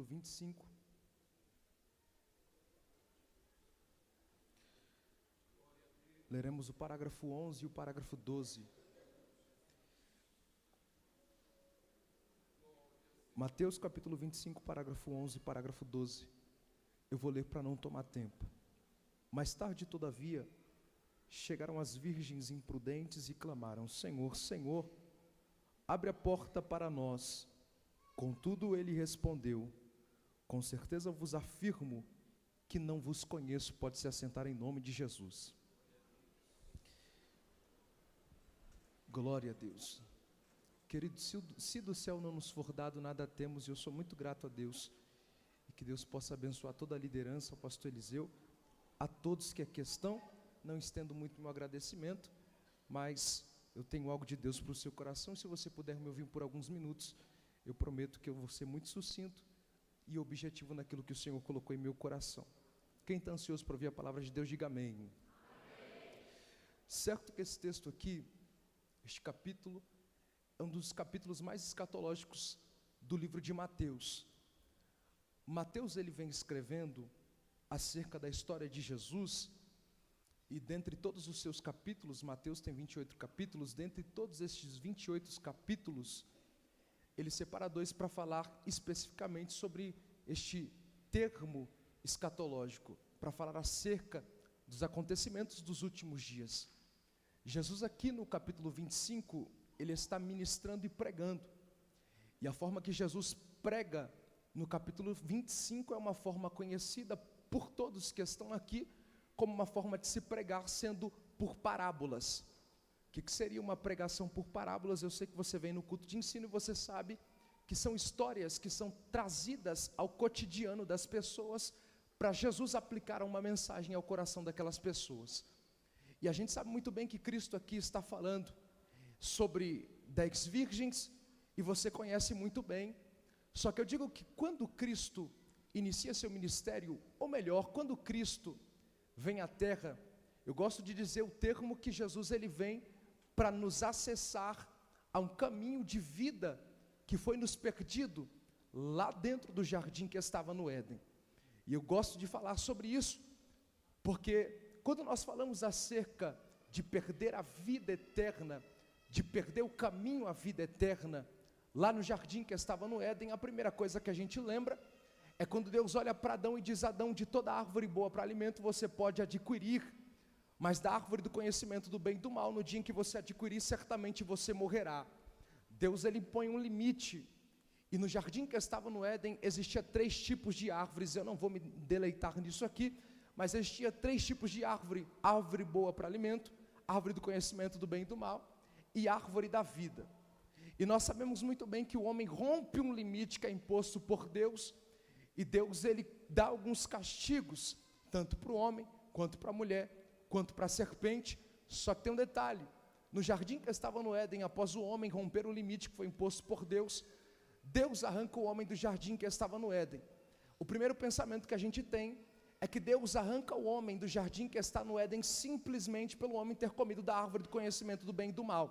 capítulo 25. Leremos o parágrafo 11 e o parágrafo 12. Mateus capítulo 25, parágrafo 11 e parágrafo 12. Eu vou ler para não tomar tempo. Mais tarde, todavia, chegaram as virgens imprudentes e clamaram: Senhor, Senhor, abre a porta para nós. Contudo, ele respondeu: com certeza vos afirmo que não vos conheço. Pode se assentar em nome de Jesus. Glória a Deus. Querido, se do céu não nos for dado, nada temos, e eu sou muito grato a Deus, e que Deus possa abençoar toda a liderança, o pastor Eliseu, a todos que aqui estão. Não estendo muito meu agradecimento, mas eu tenho algo de Deus para o seu coração, e se você puder me ouvir por alguns minutos, eu prometo que eu vou ser muito sucinto e objetivo naquilo que o Senhor colocou em meu coração. Quem está ansioso para ouvir a palavra de Deus, diga amém. Amém. Certo que esse texto aqui, este capítulo, é um dos capítulos mais escatológicos do livro de Mateus. Mateus, ele vem escrevendo acerca da história de Jesus, e dentre todos os seus capítulos, Mateus tem 28 capítulos, dentre todos estes 28 capítulos, ele separa 2 para falar especificamente sobre este termo escatológico, para falar acerca dos acontecimentos dos últimos dias. Jesus aqui no capítulo 25, ele está ministrando e pregando, e a forma que Jesus prega no capítulo 25 é uma forma conhecida por todos que estão aqui, como uma forma de se pregar, sendo por parábolas. O que seria uma pregação por parábolas? Eu sei que você vem no culto de ensino e você sabe que são histórias que são trazidas ao cotidiano das pessoas, para Jesus aplicar uma mensagem ao coração daquelas pessoas. E a gente sabe muito bem que Cristo aqui está falando sobre 10 virgens, e você conhece muito bem. Só que eu digo que quando Cristo inicia seu ministério, ou melhor, quando Cristo vem à terra, eu gosto de dizer o termo que Jesus ele vem para nos acessar a um caminho de vida que foi nos perdido lá dentro do jardim que estava no Éden. E eu gosto de falar sobre isso, porque quando nós falamos acerca de perder a vida eterna, de perder o caminho à vida eterna, lá no jardim que estava no Éden, a primeira coisa que a gente lembra é quando Deus olha para Adão e diz: Adão, de toda árvore boa para alimento você pode adquirir, mas da árvore do conhecimento do bem e do mal, no dia em que você adquirir, certamente você morrerá. Deus ele põe um limite, e no jardim que estava no Éden, existia 3 tipos de árvores. Eu não vou me deleitar nisso aqui, mas existia 3 tipos de árvore: árvore boa para alimento, árvore do conhecimento do bem e do mal, e árvore da vida. E nós sabemos muito bem que o homem rompe um limite que é imposto por Deus, e Deus ele dá alguns castigos, tanto para o homem, quanto para a mulher, quanto para a serpente. Só que tem um detalhe: no jardim que estava no Éden, após o homem romper o limite que foi imposto por Deus, Deus arranca o homem do jardim que estava no Éden. O primeiro pensamento que a gente tem é que Deus arranca o homem do jardim que está no Éden simplesmente pelo homem ter comido da árvore do conhecimento do bem e do mal.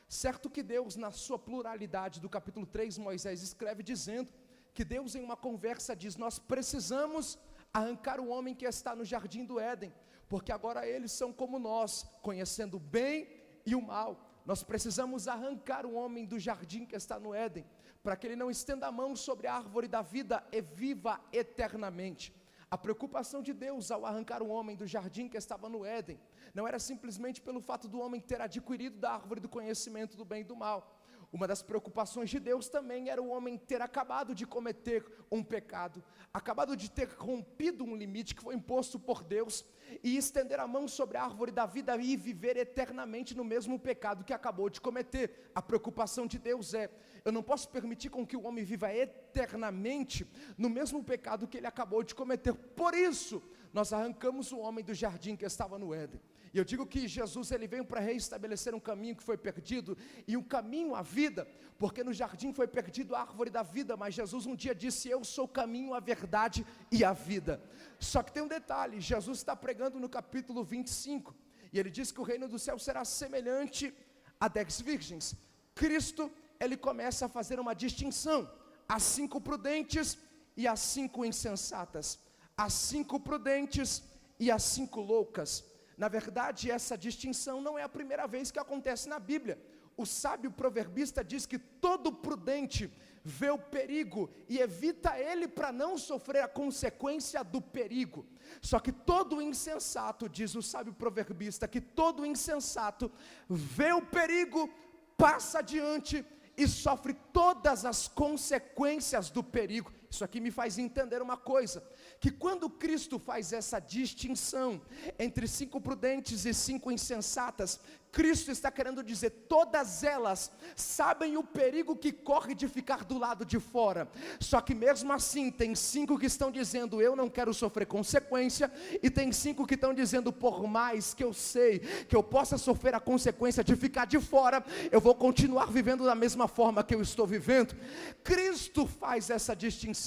Certo que Deus, na sua pluralidade, do capítulo 3, Moisés escreve dizendo que Deus em uma conversa diz: nós precisamos arrancar o homem que está no jardim do Éden, porque agora eles são como nós, conhecendo o bem e o mal. Nós precisamos arrancar o homem do jardim que está no Éden, para que ele não estenda a mão sobre a árvore da vida e viva eternamente. A preocupação de Deus ao arrancar o homem do jardim que estava no Éden, não era simplesmente pelo fato do homem ter adquirido da árvore do conhecimento do bem e do mal. Uma das preocupações de Deus também era o homem ter acabado de cometer um pecado, acabado de ter rompido um limite que foi imposto por Deus, e estender a mão sobre a árvore da vida e viver eternamente no mesmo pecado que acabou de cometer. A preocupação de Deus é: eu não posso permitir com que o homem viva eternamente no mesmo pecado que ele acabou de cometer. Por isso, nós arrancamos o homem do jardim que estava no Éden. E eu digo que Jesus ele veio para reestabelecer um caminho que foi perdido, e um caminho à vida, porque no jardim foi perdido a árvore da vida, mas Jesus um dia disse: eu sou o caminho, a verdade e a vida. Só que tem um detalhe: Jesus está pregando no capítulo 25, e ele diz que o reino do céu será semelhante a 10 virgens. Cristo, ele começa a fazer uma distinção: as 5 prudentes e as 5 insensatas, as 5 prudentes e as 5 loucas. Na verdade, essa distinção não é a primeira vez que acontece na Bíblia. O sábio proverbista diz que todo prudente vê o perigo e evita ele para não sofrer a consequência do perigo. Só que todo insensato, diz o sábio proverbista, que todo insensato vê o perigo, passa adiante e sofre todas as consequências do perigo. Isso aqui me faz entender uma coisa, que quando Cristo faz essa distinção entre 5 prudentes e 5 insensatas, Cristo está querendo dizer, todas elas sabem o perigo que corre de ficar do lado de fora, só que mesmo assim tem 5 que estão dizendo, eu não quero sofrer consequência, e tem 5 que estão dizendo, por mais que eu sei que eu possa sofrer a consequência de ficar de fora, eu vou continuar vivendo da mesma forma que eu estou vivendo. Cristo faz essa distinção.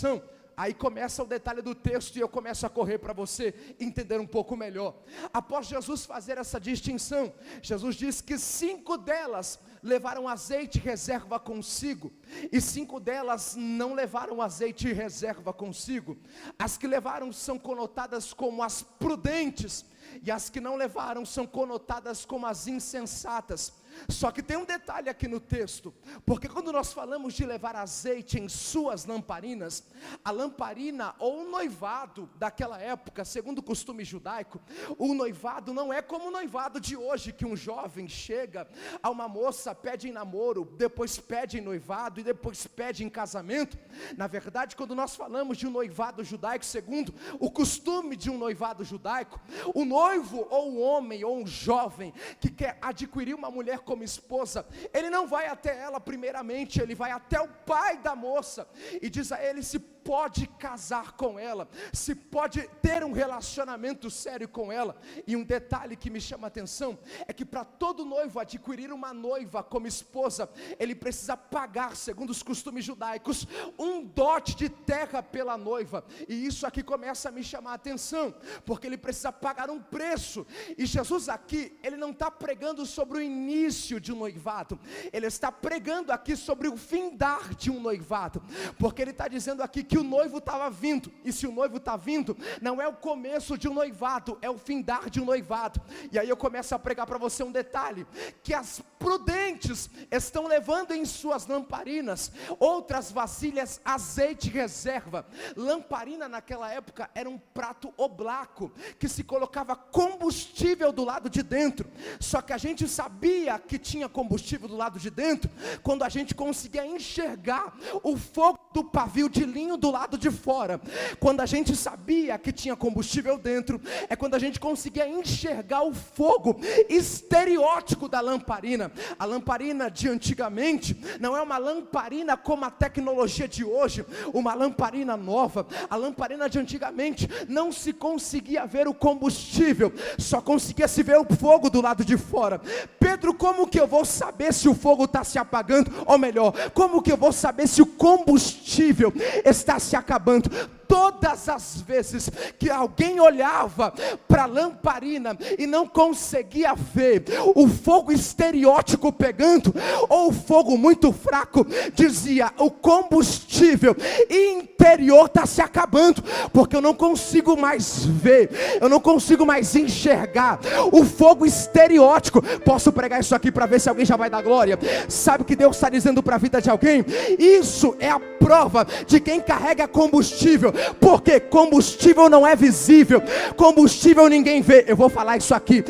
Aí começa o detalhe do texto e eu começo a correr para você entender um pouco melhor. Após Jesus fazer essa distinção, Jesus diz que 5 delas levaram azeite e reserva consigo, e 5 delas não levaram azeite e reserva consigo. As que levaram são conotadas como as prudentes, e as que não levaram são conotadas como as insensatas. Só que tem um detalhe aqui no texto, porque quando nós falamos de levar azeite em suas lamparinas, a lamparina ou o noivado daquela época, segundo o costume judaico, o noivado não é como o noivado de hoje, que um jovem chega a uma moça, pede em namoro, depois pede em noivado e depois pede em casamento. Na verdade, quando nós falamos de um noivado judaico, segundo o costume de um noivado judaico, o noivo ou o homem ou um jovem que quer adquirir uma mulher como esposa, ele não vai até ela primeiramente, ele vai até o pai da moça e diz a ele se pode casar com ela, se pode ter um relacionamento sério com ela. E um detalhe que me chama a atenção é que para todo noivo adquirir uma noiva como esposa, ele precisa pagar, segundo os costumes judaicos, um dote de terra pela noiva. E isso aqui começa a me chamar a atenção, porque ele precisa pagar um preço. E Jesus aqui, ele não está pregando sobre o início de um noivado, ele está pregando aqui sobre o findar de um noivado, porque ele está dizendo aqui que o noivo estava vindo, e se o noivo está vindo, não é o começo de um noivado, é o findar de um noivado. E aí eu começo a pregar para você um detalhe, que as prudentes estão levando em suas lamparinas, outras vasilhas, azeite reserva. Lamparina naquela época era um prato oblaco, que se colocava combustível do lado de dentro, só que a gente sabia que tinha combustível do lado de dentro, quando a gente conseguia enxergar o fogo do pavio de linho do lado de fora. Quando a gente sabia que tinha combustível dentro, é quando a gente conseguia enxergar o fogo estereótipo da lamparina. A lamparina de antigamente não é uma lamparina como a tecnologia de hoje, uma lamparina nova. A lamparina de antigamente não se conseguia ver o combustível, só conseguia se ver o fogo do lado de fora. Pedro, como que eu vou saber se o fogo está se apagando? Ou melhor, como que eu vou saber se o combustível está se acabando? Todas as vezes que alguém olhava para a lamparina e não conseguia ver o fogo estereótipo pegando, ou o fogo muito fraco, dizia, o combustível interior está se acabando, porque eu não consigo mais ver, eu não consigo mais enxergar o fogo estereótipo. Posso pregar isso aqui para ver se alguém já vai dar glória? Sabe o que Deus está dizendo para a vida de alguém? Isso é a prova de quem carrega combustível, porque combustível não é visível, combustível ninguém vê. Eu vou falar isso aqui,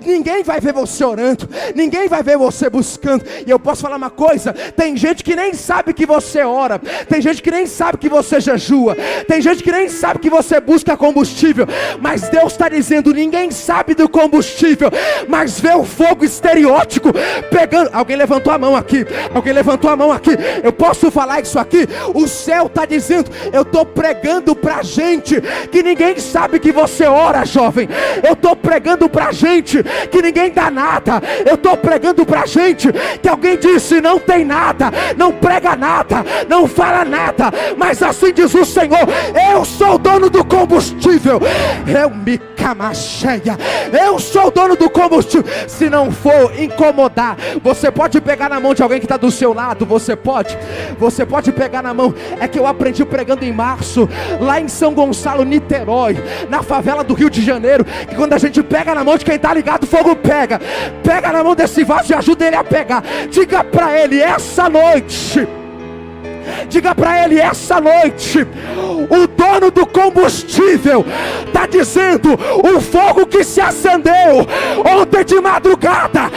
ninguém vai ver você orando, ninguém vai ver você buscando. E eu posso falar uma coisa, tem gente que nem sabe que você ora, tem gente que nem sabe que você jejua, tem gente que nem sabe que você busca combustível, mas Deus está dizendo, ninguém sabe do combustível, mas vê o fogo estereótipo pegando. Alguém levantou a mão aqui, alguém levantou a mão aqui. Eu posso falar isso aqui, o céu está dizendo, eu estou pregando pra gente que ninguém sabe que você ora, jovem. Eu estou pregando pra gente que ninguém dá nada. Eu estou pregando pra gente que alguém disse, não tem nada, não prega nada, não fala nada, mas assim diz o Senhor, eu sou o dono do combustível. Eu me Eu sou o dono do combustível. Se não for incomodar, você pode pegar na mão de alguém que está do seu lado. Você pode pegar na mão. É que eu aprendi pregando em março, lá em São Gonçalo, Niterói, na favela do Rio de Janeiro, que quando a gente pega na mão de quem está ligado, o fogo pega. Pega na mão desse vaso e ajuda ele a pegar. Diga para ele essa noite. Diga para ele essa noite, o dono do combustível está dizendo: o fogo que se acendeu ontem de madrugada,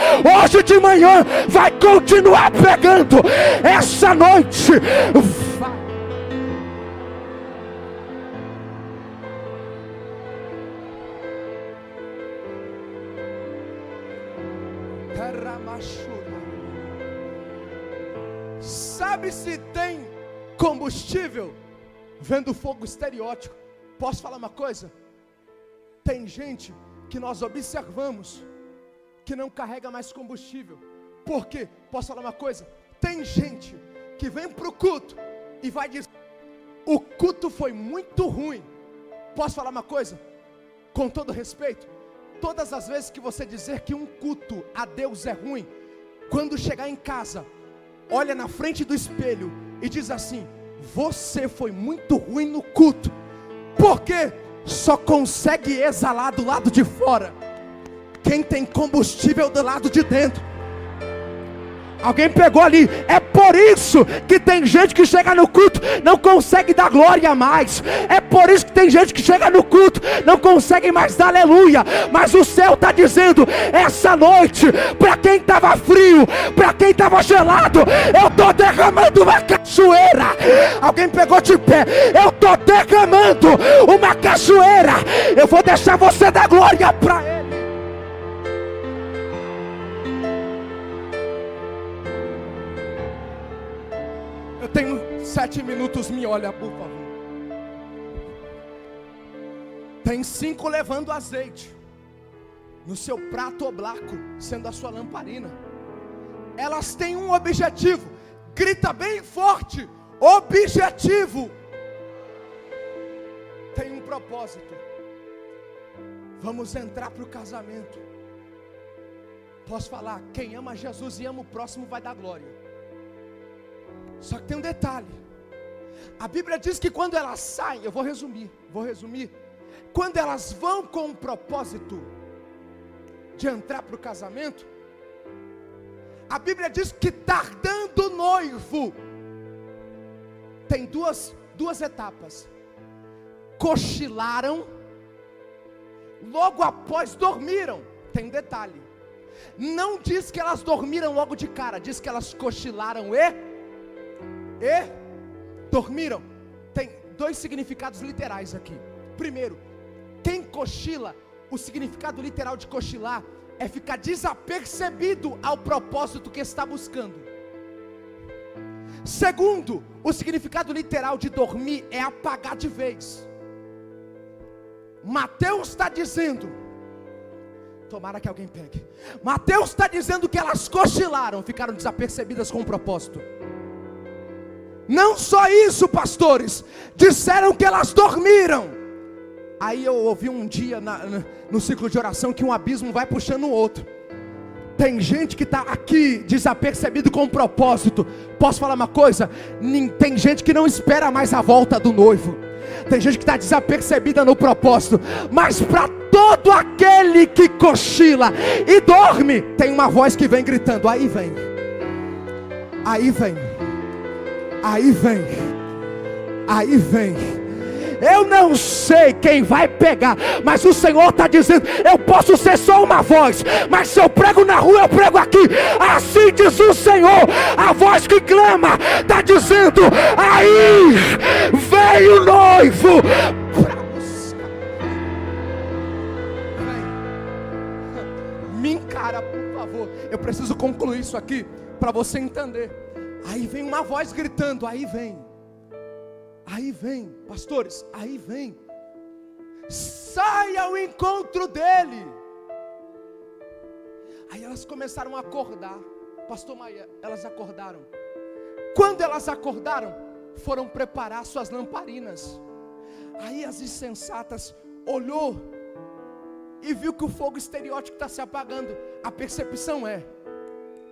hoje de manhã, vai continuar pegando. Essa noite sabe se tem combustível vendo fogo estereótipo. Posso falar uma coisa? Tem gente que nós observamos que não carrega mais combustível. Por quê? Posso falar uma coisa? Tem gente que vem para o culto e vai dizer: o culto foi muito ruim. Posso falar uma coisa? Com todo respeito, todas as vezes que você dizer que um culto a Deus é ruim, quando chegar em casa, olha na frente do espelho e diz assim: você foi muito ruim no culto, porque só consegue exalar do lado de fora quem tem combustível do lado de dentro. Alguém pegou ali. É por isso que tem gente que chega no culto, não consegue dar glória mais. É por isso que tem gente que chega no culto, não consegue mais dar aleluia. Mas o céu está dizendo essa noite, para quem estava frio, para quem estava gelado, eu estou derramando uma cachoeira. Alguém pegou de pé. Eu estou derramando uma cachoeira. Eu vou deixar você dar glória para ele. Tenho 7 minutos, me olha por favor. Tem 5 levando azeite no seu prato oblaco, sendo a sua lamparina. Elas têm um objetivo. Grita bem forte: objetivo. Tem um propósito. Vamos entrar para o casamento. Posso falar? Quem ama Jesus e ama o próximo vai dar glória. Só que tem um detalhe. A Bíblia diz que quando elas saem, eu vou resumir. Quando elas vão com o propósito de entrar para o casamento, a Bíblia diz que tardando o noivo, tem duas etapas. Cochilaram, logo após dormiram. Tem um detalhe. Não diz que elas dormiram logo de cara, diz que elas cochilaram e dormiram. Tem 2 significados literais aqui. Primeiro, quem cochila, o significado literal de cochilar é ficar desapercebido ao propósito que está buscando. Segundo, o significado literal de dormir é apagar de vez. Mateus está dizendo, tomara que alguém pegue, Mateus está dizendo que elas cochilaram, ficaram desapercebidas com o propósito. Não só isso, pastores, disseram que elas dormiram. Aí eu ouvi um dia no ciclo de oração que um abismo vai puxando o outro. Tem gente que está aqui desapercebido com propósito. Posso falar uma coisa? Tem gente que não espera mais a volta do noivo. Tem gente que está desapercebida no propósito. Mas para todo aquele que cochila e dorme, tem uma voz que vem gritando: aí vem, aí vem, aí vem, aí vem. Eu não sei quem vai pegar, mas o Senhor está dizendo: eu posso ser só uma voz, mas se eu prego na rua, eu prego aqui. Assim diz o Senhor. A voz que clama está dizendo: aí vem o noivo para buscar. Me encara, por favor. Eu preciso concluir isso aqui para você entender. Aí vem uma voz gritando: aí vem. Aí vem, pastores, aí vem. Saia ao encontro dele. Aí elas começaram a acordar. Pastor Maia, elas acordaram. Quando elas acordaram, foram preparar suas lamparinas. Aí as insensatas olhou e viu que o fogo estereótipo está se apagando. A percepção é: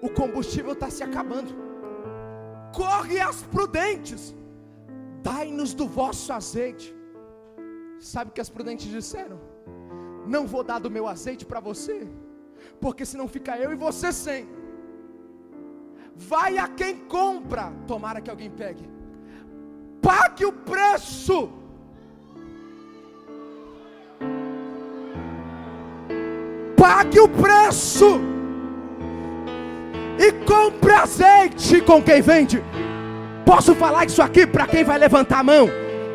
o combustível está se acabando. Corre às prudentes, dai-nos do vosso azeite. Sabe o que as prudentes disseram? Não vou dar do meu azeite para você, porque senão fica eu e você sem. Vai a quem compra, tomara que alguém pegue, pague o preço. Pague o preço e compre azeite com quem vende. Posso falar isso aqui para quem vai levantar a mão?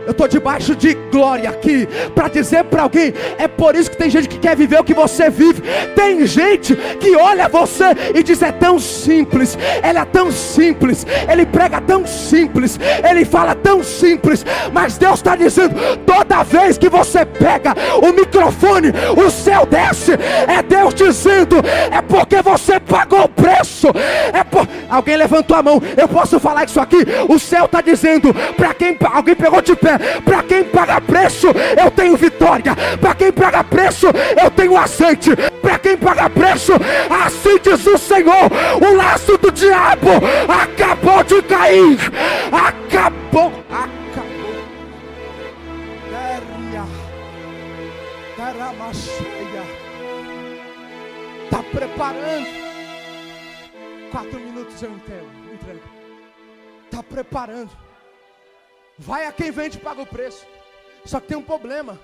Eu estou debaixo de glória aqui para dizer para alguém: é por isso que tem gente que quer viver o que você vive. Tem gente que olha você e diz: é tão simples, ela é tão simples, ele prega tão simples, ele fala tão simples. Mas Deus está dizendo: toda vez que você pega o microfone, o céu desce. É Deus dizendo: é porque você pagou o preço. Alguém levantou a mão, eu posso falar isso aqui? O céu está dizendo para quem... Alguém pegou de pé. Para quem paga preço, eu tenho vitória. Para quem paga preço, eu tenho azeite. Para quem paga preço, assim diz o Senhor: o laço do diabo acabou de cair. Acabou. Está preparando. 4 minutos eu entrego. Está preparando. Vai a quem vende e paga o preço. Só que tem um problema.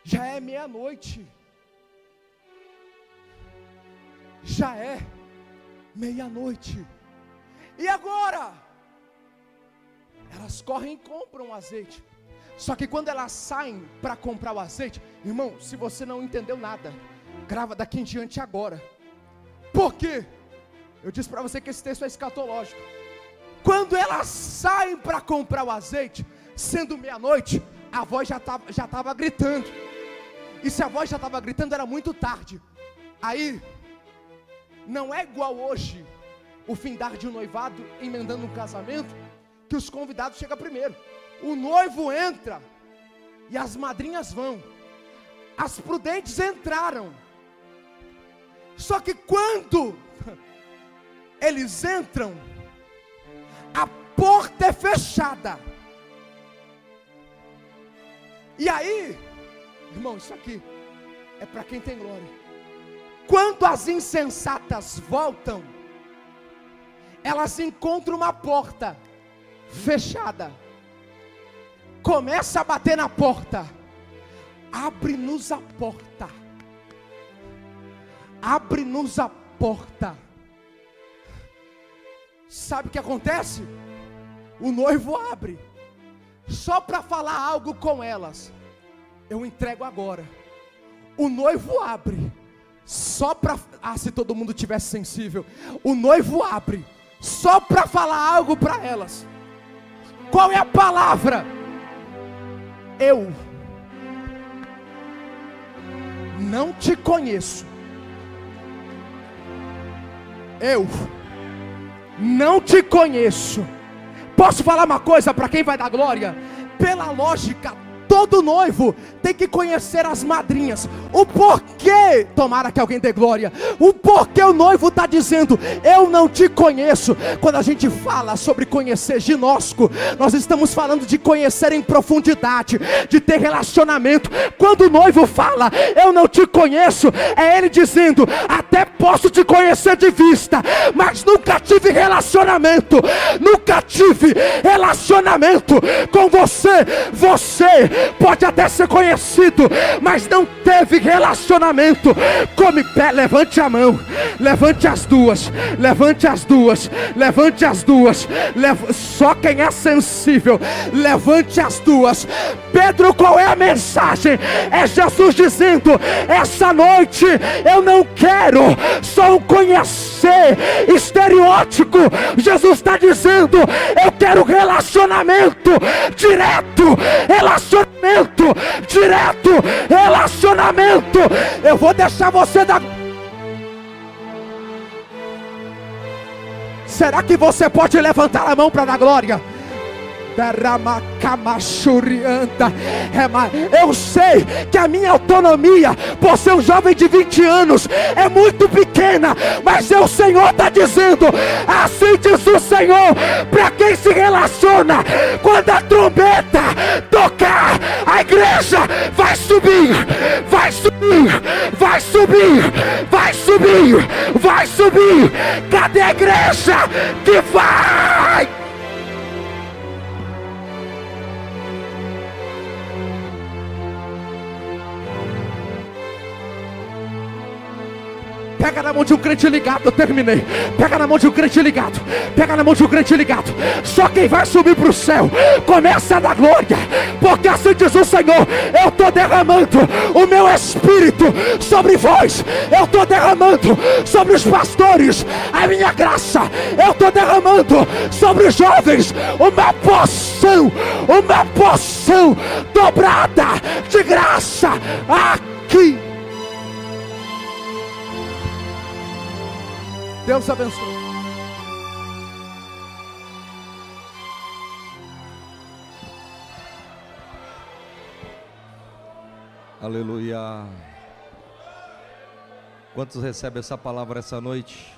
Já é meia-noite. Já é meia-noite. E agora? Elas correm e compram o azeite. Só que quando elas saem para comprar o azeite, irmão, se você não entendeu nada, grava daqui em diante agora. Por quê? Eu disse para você que esse texto é escatológico. Quando elas saem para comprar o azeite, sendo meia-noite, a voz já estava gritando. E se a voz já estava gritando, era muito tarde. Aí, não é igual hoje, o findar de um noivado emendando um casamento, que os convidados chegam primeiro. O noivo entra e as madrinhas vão. As prudentes entraram. Só que quando eles entram, a porta é fechada. E aí, irmão, isso aqui é para quem tem glória. Quando as insensatas voltam, elas encontram uma porta fechada. Começa a bater na porta. Abre-nos a porta. Abre-nos a porta. Sabe o que acontece? O noivo abre, só para falar algo com elas. Eu entrego agora. O noivo abre, só para... se todo mundo tivesse sensível. O noivo abre, só para falar algo para elas. Qual é a palavra? Eu não te conheço. Eu não te conheço. Posso falar uma coisa para quem vai dar glória? Pela lógica, todo noivo tem que conhecer as madrinhas. O porquê, tomara que alguém dê glória, o porquê o noivo está dizendo: eu não te conheço. Quando a gente fala sobre conhecer ginóstico, nós estamos falando de conhecer em profundidade, de ter relacionamento. Quando o noivo fala: eu não te conheço, é ele dizendo: até posso te conhecer de vista, mas nunca tive relacionamento. Nunca tive relacionamento com você. Você pode até ser conhecido, mas não teve relacionamento. Come pé, levante a mão, levante as duas, levante as duas, levante as duas. Só quem é sensível, levante as duas. Pedro, qual é a mensagem? É Jesus dizendo: essa noite eu não quero só um conhecer estereótipo. Jesus está dizendo: eu quero relacionamento direto, relacionamento direto, relacionamento. Eu vou deixar você dar... Será que você pode levantar a mão para dar glória? Eu sei que a minha autonomia, por ser um jovem de 20 anos, é muito pequena, mas o Senhor está dizendo, assim diz o Senhor, para quem se relaciona, quando a trombeta tocar, a igreja vai subir, vai subir, vai subir, vai subir, vai subir. Cadê a igreja que vai? Pega na mão de um crente ligado, eu terminei. Pega na mão de um crente ligado. Pega na mão de um crente ligado. Só quem vai subir para o céu começa a dar glória, porque assim diz o Senhor: eu estou derramando o meu espírito sobre vós. Eu estou derramando sobre os pastores a minha graça. Eu estou derramando sobre os jovens uma porção dobrada de graça aqui. Deus abençoe. Aleluia. Quantos recebem essa palavra essa noite?